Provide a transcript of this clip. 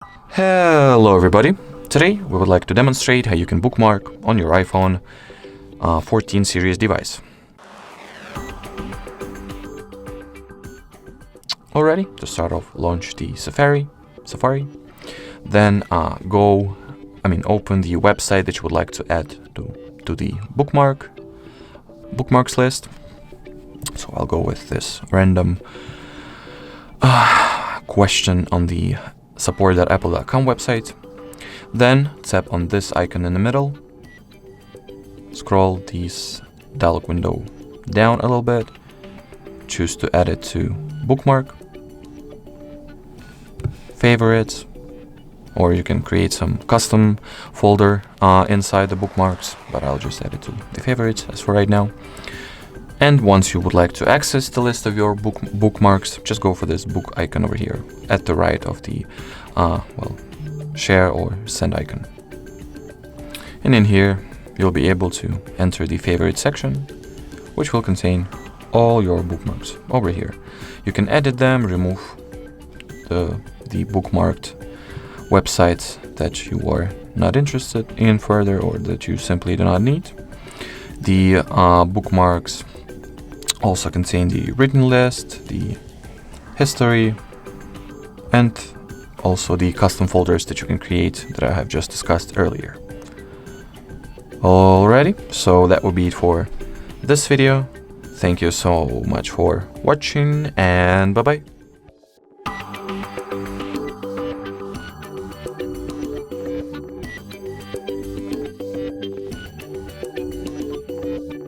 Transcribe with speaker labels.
Speaker 1: Hello everybody! Today we would like to demonstrate how you can bookmark on your iPhone 14 series device. Already, to start off, launch the Safari, then open the website that you would like to add to the bookmarks list. So I'll go with this random question on the support.apple.com website. Then tap on this icon in the middle, scroll this dialog window down a little bit, choose to add it to bookmark, favorites, or you can create some custom folder inside the bookmarks, but I'll just add it to the favorites as for right now. And once you would like to access the list of your bookmarks, just go for this book icon over here at the right of the share or send icon. And in here, you'll be able to enter the favorite section, which will contain all your bookmarks over here. You can edit them, remove the bookmarked websites that you are not interested in further or that you simply do not need. The bookmarks also contain the written list, the history, and also the custom folders that you can create that I have just discussed earlier. Alrighty, so that would be it for this video. Thank you so much for watching, and bye bye.